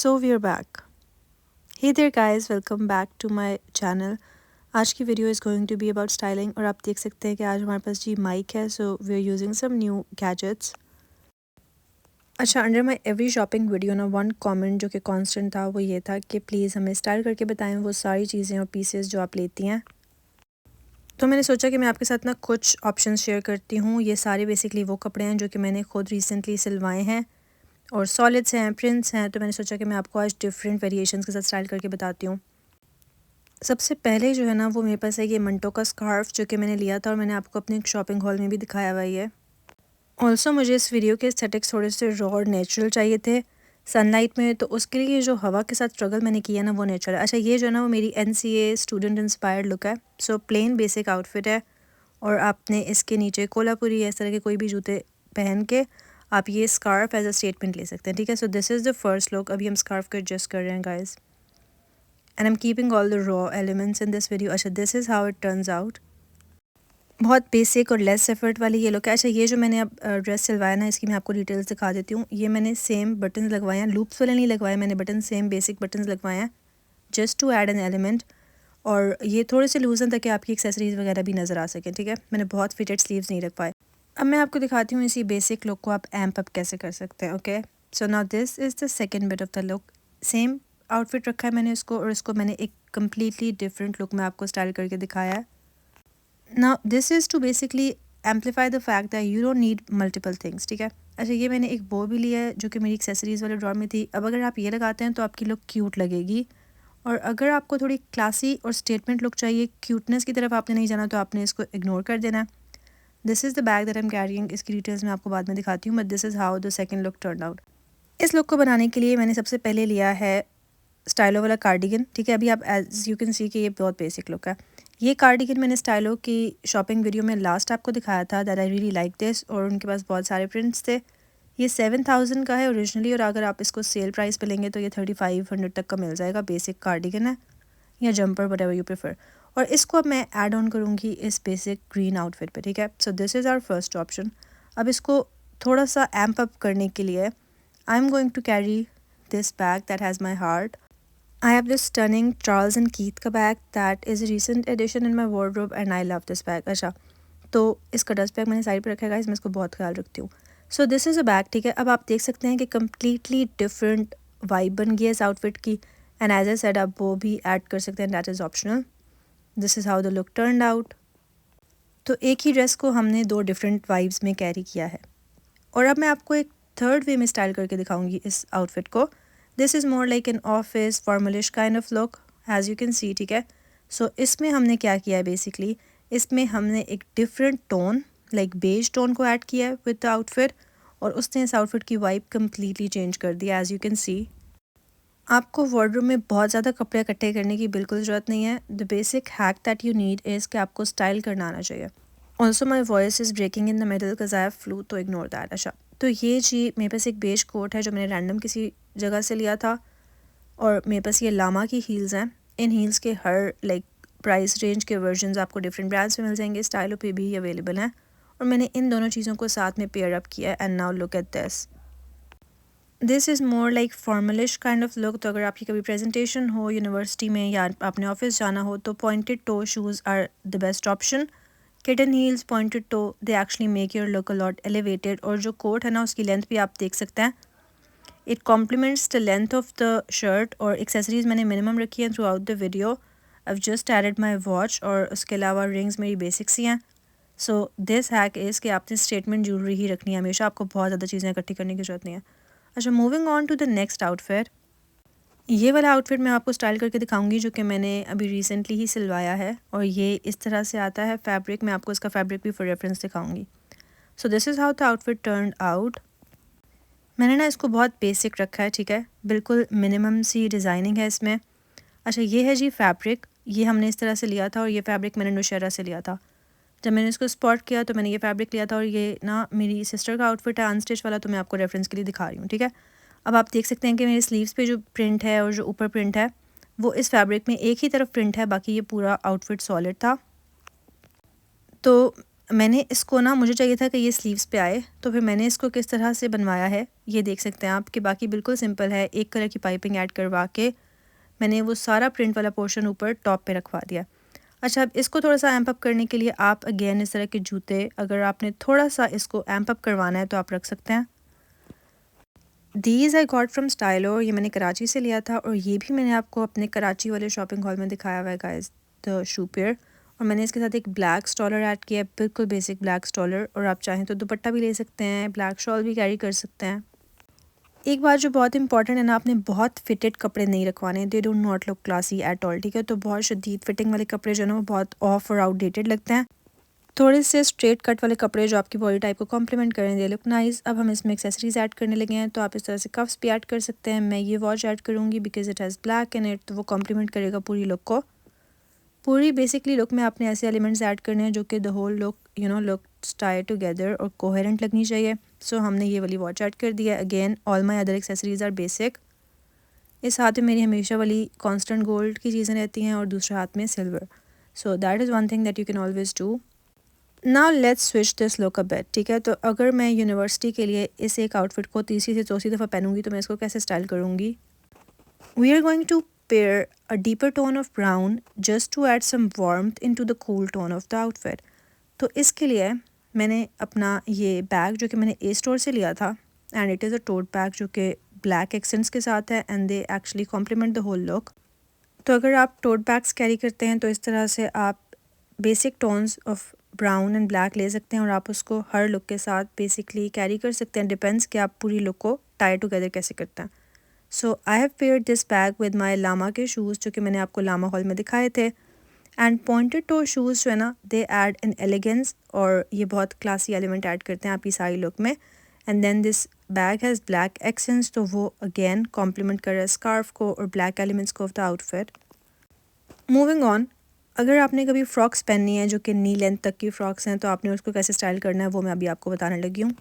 So we're back. Hey there guys, welcome back to my channel. आज की video is going to be about styling और आप देख सकते हैं कि आज हमारे पास जी माइक है, so we are using some new gadgets. अच्छा, under my every shopping video ना वन कमेंट जो कि कांस्टेंट था वो ये था कि प्लीज़ हमें स्टाइल करके बताएं वो सारी चीज़ें और पीसेस जो आप लेती हैं। तो मैंने सोचा कि मैं आपके साथ ना कुछ ऑप्शंस शेयर करती हूँ। ये सारे बेसिकली वो कपड़े हैं जो कि मैंने खुद रिसेंटली सिलवाए हैं और सॉलिड्स हैं, प्रिंट्स हैं। तो मैंने सोचा कि मैं आपको आज डिफरेंट वेरिएशंस के साथ स्टाइल करके बताती हूँ। सबसे पहले जो है ना वो मेरे पास है ये मंटो का स्कार्फ जो कि मैंने लिया था और मैंने आपको अपने शॉपिंग हॉल में भी दिखाया हुआ है। ऑल्सो मुझे इस वीडियो के एस्थेटिक्स थोड़े से रॉ और नेचुरल चाहिए थे सनलाइट में, तो उसके लिए जो हवा के साथ स्ट्रगल मैंने किया ना वो नेचुरल है। अच्छा, ये जो है ना वो मेरी NCA स्टूडेंट इंस्पायर्ड लुक है। सो प्लेन बेसिक आउटफिट है और आपने इसके नीचे कोल्हापुरी या इस तरह के कोई भी जूते पहन के आप ये स्कार्फ एज अ स्टेटमेंट ले सकते हैं। ठीक है, so this is the first look. अभी हम स्कार्फ को एडजस्ट कर रहे हैं guys and I am keeping all the raw elements in this video. अच्छा, this is how it turns out. बहुत बेसिक और लेस एफर्ट वाली ये लुक है। अच्छा, ये जो मैंने अब ड्रेस सिलवाया ना इसकी मैं आपको डिटेल्स दिखा देती हूँ। ये मैंने सेम बटन्स लगवाए हैं, लूप्स वाले नहीं लगवाए मैंने बटन, सेम बेसिक बटन्स लगवाए हैं just to add an element. और ये थोड़े से लूज हैं ताकि आपकी एक्सेसरीज वगैरह भी नज़र आ सकें। ठीक है, मैंने बहुत फिटेड स्लीव्स नहीं रख पाए। अब मैं आपको दिखाती हूँ इसी बेसिक लुक को आप एम्प अप कैसे कर सकते हैं। Okay, so now this is the second bit of the look. Same outfit रखा है मैंने इसको और इसको मैंने एक कम्प्लीटली डिफरेंट लुक में आपको स्टाइल करके दिखाया है। Now this is to basically amplify the fact that you don't need multiple things। ठीक है, अच्छा ये मैंने एक बो भी लिया है जो कि मेरी एक्सेसरीज़ वाले ड्रॉर में थी। अब अगर आप ये लगाते हैं तो आपकी लुक क्यूट लगेगी, और अगर आपको थोड़ी क्लासी और स्टेटमेंट लुक चाहिए, क्यूटनेस की तरफ आपने नहीं जाना, तो आपने इसको इग्नोर कर देना है। This is the bag that I am carrying. इसकी डिटेल्स मैं आपको बाद में दिखाती हूँ, but this is how the second look turn out. इस लुक को बनाने के लिए मैंने सबसे पहले लिया है स्टाइलो वाला कार्डिगन। ठीक है, अभी आप एज यू कैन सी कि ये बहुत बेसिक लुक है। ये कार्डिगन मैंने स्टाइलो की शॉपिंग वीडियो में लास्ट आपको दिखाया था, that I really like this, और उनके पास बहुत सारे प्रिंट्स थे। ये 7000 का है ओरिजिनली, और अगर आप इसको सेल प्राइस पे लेंगे तो ये 3500 तक का मिल जाएगा। बेसिक कार्डिगन है या jumper, what ever you prefer. और इसको अब मैं ऐड ऑन करूँगी इस बेसिक ग्रीन आउटफिट पे। ठीक है, so this is our first option. अब इसको थोड़ा सा एम्प अप करने के लिए I am going to carry this bag that has my heart. I have this stunning Charles and Keith का bag that is a recent addition in my wardrobe and I love this bag। अच्छा, तो इसका dust bag मैंने side पे रखा है guys, मैं इसको बहुत ख्याल रखती हूँ। सो दिस इज़ अ बैग। ठीक है, अब आप देख सकते हैं कि कम्प्लीटली डिफरेंट वाइब बन गई है इस आउटफिट की, एंड एज ए सेड आप वो भी ऐड कर सकते हैं, that is optional. This is how the look turned out. तो एक ही ड्रेस को हमने दो डिफरेंट वाइब्स में कैरी किया है, और अब मैं आपको एक थर्ड वे में स्टाइल करके दिखाऊंगी इस आउटफिट को। This is more like an office formalish kind of look as you can see. ठीक है, सो इसमें हमने क्या किया है बेसिकली, इसमें हमने एक different tone like beige tone को ऐड किया है विद द आउटफिट, और उसने इस आउटफिट की वाइब कम्प्लीटली चेंज कर दी एज यू कैन सी। आपको वार्डरोब में बहुत ज़्यादा कपड़े इकट्ठे करने की बिल्कुल ज़रूरत नहीं है। The basic hack that you need is कि आपको स्टाइल करना आना चाहिए। Also my voice is breaking in the middle because I have flu, तो इग्नोर दैट। अच्छा, तो ये जी मेरे पास एक बेज कोट है जो मैंने रैंडम किसी जगह से लिया था, और मेरे पास ये लामा की हील्स हैं। इन हील्स के हर लाइक प्राइस रेंज के वर्जन्स आपको डिफरेंट ब्रांड्स में मिल जाएंगे, स्टाइलो पे भी अवेलेबल हैं, और मैंने इन दोनों चीज़ों को साथ में पेयर अप किया है। And now look at this, this is more like formalish kind of look. तो अगर आपकी कभी प्रेजेंटेशन हो यूनिवर्सिटी में या आपने ऑफिस जाना हो तो pointed toe shoes are the best option. Kitten heels, pointed toe, they actually make your look a lot elevated. और जो कोट है ना उसकी लेंथ भी आप देख सकते हैं, it complements the length of the shirt. और एक्सेसरीज मैंने मिनिमम रखी है throughout the video. I just added my watch, और उसके अलावा रिंग्स मेरी बेसिक्स ही हैं। सो दिस हैक इज़ कि आपने स्टेटमेंट ज्वेलरी ही रखनी है हमेशा, आपको बहुत ज़्यादा चीज़ें इकट्ठी करने की जरूरत नहीं है। अच्छा, moving on to the next outfit. ये वाला आउटफिट मैं आपको स्टाइल करके दिखाऊंगी जो कि मैंने अभी रिसेंटली ही सिलवाया है, और ये इस तरह से आता है फैब्रिक। मैं आपको इसका फैब्रिक भी फॉर रेफरेंस दिखाऊंगी। सो this is how the outfit turn out. मैंने ना इसको बहुत बेसिक रखा है। ठीक है, बिल्कुल मिनिमम सी डिज़ाइनिंग है इसमें। अच्छा, ये है जी फैब्रिक, ये हमने इस तरह से लिया था, और ये फैब्रिक मैंने नुशैरा से लिया था। जब मैंने इसको स्पॉट किया तो मैंने ये फैब्रिक लिया था, और ये ना मेरी सिस्टर का आउटफिट है अनस्टिच वाला, तो मैं आपको रेफरेंस के लिए दिखा रही हूँ। ठीक है, अब आप देख सकते हैं कि मेरे स्लीव्स पे जो प्रिंट है और जो ऊपर प्रिंट है वो इस फैब्रिक में एक ही तरफ प्रिंट है, बाकी ये पूरा आउटफिट सॉलिड था। तो मैंने इसको ना, मुझे चाहिए था कि ये स्लीव्स पे आए, तो फिर मैंने इसको किस तरह से बनवाया है ये देख सकते हैं आप कि बाकी बिल्कुल सिंपल है। एक कलर की पाइपिंग ऐड करवा के मैंने वो सारा प्रिंट वाला पोर्शन ऊपर टॉप पे रखवा दिया। अच्छा, अब इसको थोड़ा सा एम्प अप करने के लिए आप अगेन इस तरह के जूते, अगर आपने थोड़ा सा इसको एम्प अप करवाना है तो आप रख सकते हैं। These I got from Stylo, ये मैंने कराची से लिया था और ये भी मैंने आपको अपने कराची वाले शॉपिंग हॉल में दिखाया हुआ है गाइस, द शू पेयर। और मैंने इसके साथ एक ब्लैक स्टॉलर ऐड किया है, बिल्कुल बेसिक ब्लैक स्टॉलर, और आप चाहें तो दुपट्टा भी ले सकते हैं, ब्लैक शॉल भी कैरी कर सकते हैं। एक बात जो बहुत इंपॉर्टेंट है ना, आपने बहुत फिटेड कपड़े नहीं रखवाने, they don't not look classy at all, ठीक है। तो बहुत शदीद फिटिंग वाले कपड़े जो है ना वो बहुत ऑफ और आउटडेटेड लगते हैं। थोड़े से स्ट्रेट कट वाले कपड़े जो आपकी बॉडी टाइप को कॉम्प्लीमेंट करें, दे लुक नाइस। अब हम इसमें एक्सेसरीज ऐड करने लगे हैं, तो आप इस तरह से कफ्स भी ऐड कर सकते हैं। मैं ये वॉच ऐड करूँगी because it has black in it, तो वो कॉम्प्लीमेंट करेगा पूरी लुक को। पूरी बेसिकली लुक में आपने ऐसे एलिमेंट्स ऐड करने हैं जो कि the whole look look tie together और कोहेरेंट लगनी चाहिए। सो हमने ये वाली वॉच ऐड कर दिया। Again all my other accessories are basic. इस हाथ में मेरी हमेशा वाली कांस्टेंट गोल्ड की चीज़ें रहती हैं और दूसरे हाथ में silver. So that is one thing that you can always do. Now let's switch this look a bit, ठीक है। तो अगर मैं यूनिवर्सिटी के लिए इस एक आउटफिट को तीसरी से चौथी दफ़ा पहनूंगी तो मैं इसको कैसे स्टाइल करूँगी। We are going to pair a deeper tone of brown just to add some warmth into the cool tone of the outfit. तो इसके लिए मैंने अपना ये बैग जो कि मैंने ए स्टोर से लिया था, and it is a tote bag जो कि ब्लैक एक्सेंट्स के साथ है, and they actually complement the whole look. तो अगर आप टोट बैग्स कैरी करते हैं तो इस तरह से आप basic tones of brown and black ले सकते हैं और आप उसको हर लुक के साथ बेसिकली कैरी कर सकते हैं। डिपेंड्स कि आप पूरी लुक को टाई टुगेदर कैसे करते हैं। So I have paired this bag with my लामा के शूज़ जो कि मैंने आपको लामा हॉल में दिखाए थे। एंड पॉइंटेड टो शूज़ जो है ना, दे ऐड एन एलिगेंस, और ये बहुत क्लासी एलिमेंट ऐड करते हैं आपकी सारी लुक में। And then this bag has black accents, तो वो अगेन कॉम्प्लीमेंट कर रहा है स्कार्फ को और ब्लैक एलिमेंट्स को of the outfit. Moving on, अगर आपने कभी फ्रॉक्स पहननी है जो कि नी लेंथ तक की फ्रॉक्स हैं तो आपने उसको कैसे स्टाइल करना है वो मैं अभी आपको बताने लगी हूँ।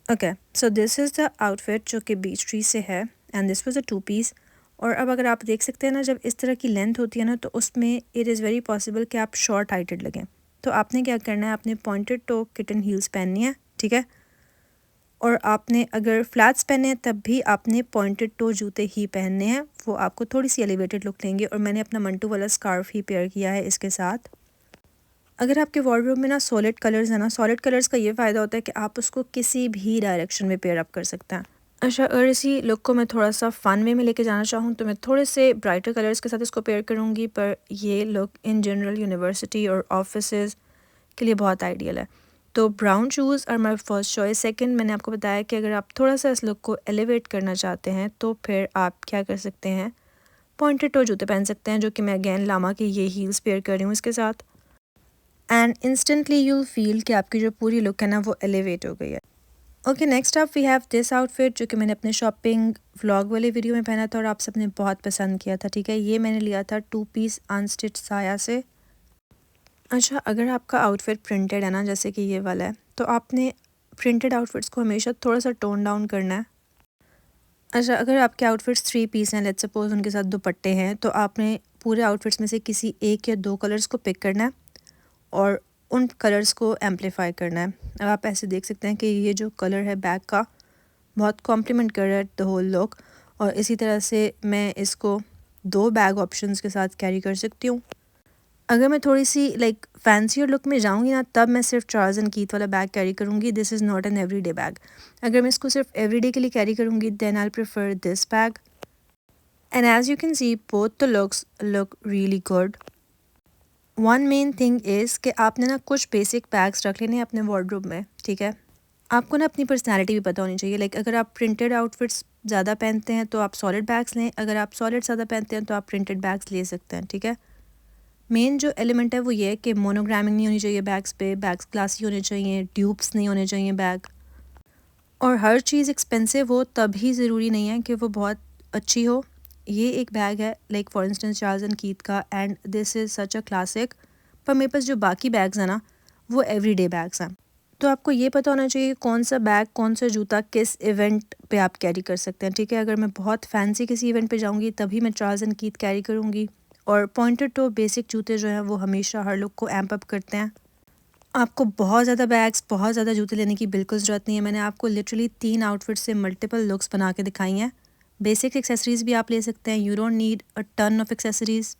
Okay, so this is the outfit जो कि बीच ट्री से है, and this was a 2 piece. और अब अगर आप देख सकते हैं ना, जब इस तरह की लेंथ होती है ना तो उसमें इट इज़ वेरी पॉसिबल कि आप शॉर्ट हाइटेड लगें। तो आपने क्या करना है, आपने पॉइंटेड टो किटन हील्स पहननी है, ठीक है। और आपने अगर फ्लैट्स पहने हैं तब भी आपने पॉइंटेड टो जूते ही पहनने हैं, वो आपको थोड़ी सी एलिवेटेड लुक लेंगे। और मैंने अपना मंटू वाला स्कार्फ ही पेयर किया है इसके साथ। अगर आपके वार्डरोब में ना सॉलिड कलर्स है ना, सॉलिड कलर्स का ये फ़ायदा होता है कि आप उसको किसी भी डायरेक्शन में पेयर अप कर सकते हैं। अच्छा, अगर इसी लुक को मैं थोड़ा सा फ़न वे में लेके जाना चाहूँ तो मैं थोड़े से ब्राइटर कलर्स के साथ इसको पेयर करूँगी, पर ये लुक इन जनरल यूनिवर्सिटी और ऑफिसेज़ के लिए बहुत आइडियल है। तो brown shoes are my first choice. Second, मैंने आपको बताया कि अगर आप थोड़ा सा इस लुक को एलिवेट करना चाहते हैं तो फिर आप क्या कर सकते हैं, पॉइंटेड टो जूते पहन सकते हैं, जो कि मैं अगेन लामा की ये हील्स पेयर कर रही हूँ इसके साथ। एंड इंस्टेंटली यू फील कि आपकी जो पूरी लुक है ना वो एलिवेट हो गई है। Okay, next up we have this outfit जो कि मैंने अपने शॉपिंग व्लॉग वाले वीडियो में पहना था और आप सबने बहुत पसंद किया था, ठीक है। ये मैंने लिया था 2 पीस अनस्टिच साया से। अच्छा, अगर आपका आउटफिट प्रिंटेड है ना, जैसे कि ये वाला है, तो आपने प्रिंटेड आउटफिट्स को हमेशा थोड़ा सा टोन डाउन करना है। अच्छा, अगर आपके आउटफिट्स 3 पीस हैं, लेट्स सपोज उनके साथ दुपट्टे हैं, तो आपने पूरे आउटफिट्स में से किसी एक या दो कलर्स को पिक करना है और उन कलर्स को एम्पलीफाई करना है। अब आप ऐसे देख सकते हैं कि ये जो कलर है बैग का बहुत कॉम्प्लीमेंट कर रहा है द होल लुक। और इसी तरह से मैं इसको 2 बैग ऑप्शंस के साथ कैरी कर सकती हूँ। अगर मैं थोड़ी सी लाइक फैंसियर लुक में जाऊँगी ना, तब मैं सिर्फ चार्ल्स एंड कीथ वाला बैग कैरी करूँगी। This is not an everyday bag. अगर मैं इसको सिर्फ एवरीडे के लिए कैरी करूँगी then I prefer this bag. And as you can see both the looks look really good. One main thing is कि आपने ना कुछ बेसिक बैग्स रख लेने अपने वार्डरोब में, ठीक है। आपको ना अपनी पर्सनैलिटी भी पता होनी चाहिए। लाइक अगर आप प्रिंटेड आउटफिट्स ज़्यादा पहनते हैं तो आप सॉलिड बैग्स लें, अगर आप सॉलिड ज़्यादा पहनते हैं तो आप प्रिंटेड बैग्स ले सकते हैं, ठीक है। मेन जो एलिमेंट है वो ये है कि मोनोग्रामिंग नहीं होनी चाहिए बैग्स पे, बैग्स क्लासी होने चाहिए, ड्यूप्स नहीं होने चाहिए बैग। और हर चीज़ एक्सपेंसिव हो तभी ज़रूरी नहीं है कि वो बहुत अच्छी हो। ये एक बैग है like for instance Charles and Keith का, and this is such a classic. पर मेरे पास जो बाकी बैग्स हैं ना वो एवरीडे बैग्स हैं। तो आपको ये पता होना चाहिए कौन सा बैग, कौन सा जूता किस इवेंट पे आप कैरी कर सकते हैं, ठीक है। अगर मैं बहुत फैंसी किसी इवेंट पे जाऊंगी तभी मैं चार्ल्स एंड कीथ कैरी करूंगी। और पॉइंटेड टो बेसिक जूते जो हैं वो हमेशा हर लुक को एम्प अप करते हैं। आपको बहुत ज़्यादा बैग्स, बहुत ज़्यादा जूते लेने की बिल्कुल ज़रूरत नहीं है। मैंने आपको लिटरली 3 आउटफिट से मल्टीपल लुक्स बना के दिखाई हैं। बेसिक एक्सेसरीज़ भी आप ले सकते हैं, you don't need a ton of accessories.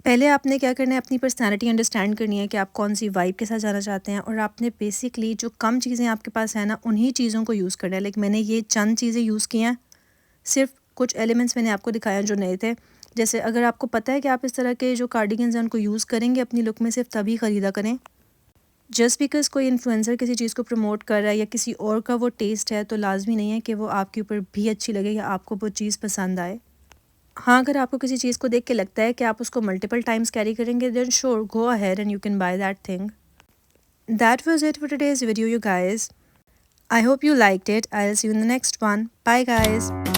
पहले आपने क्या करना है, अपनी पर्सनैलिटी अंडरस्टैंड करनी है कि आप कौन सी वाइब के साथ जाना चाहते हैं, और आपने बेसिकली जो कम चीज़ें आपके पास है ना, उन्हीं चीज़ों को यूज़ करना है। लाइक मैंने ये चंद चीज़ें यूज़ की हैं, सिर्फ कुछ एलिमेंट्स मैंने आपको दिखाए हैं जो नए थे। जैसे अगर आपको पता है कि आप इस तरह के जो कार्डिगन्स हैं उनको यूज़ करेंगे अपनी लुक में, सिर्फ तभी ख़रीदा करें। जस्ट बिकॉज़ कोई इन्फ्लुएंसर किसी चीज़ को प्रमोट कर रहा है या किसी और का वो टेस्ट है, तो लाजमी नहीं है कि वो आपके ऊपर भी अच्छी लगे या आपको वो चीज़ पसंद आए। हाँ, अगर आपको किसी चीज़ को देख के लगता है कि आप उसको मल्टीपल टाइम्स कैरी करेंगे, then sure go ahead and you can buy that thing. That was it for today's video, you guys. I hope you liked it. I'll see you in the next one. Bye, guys.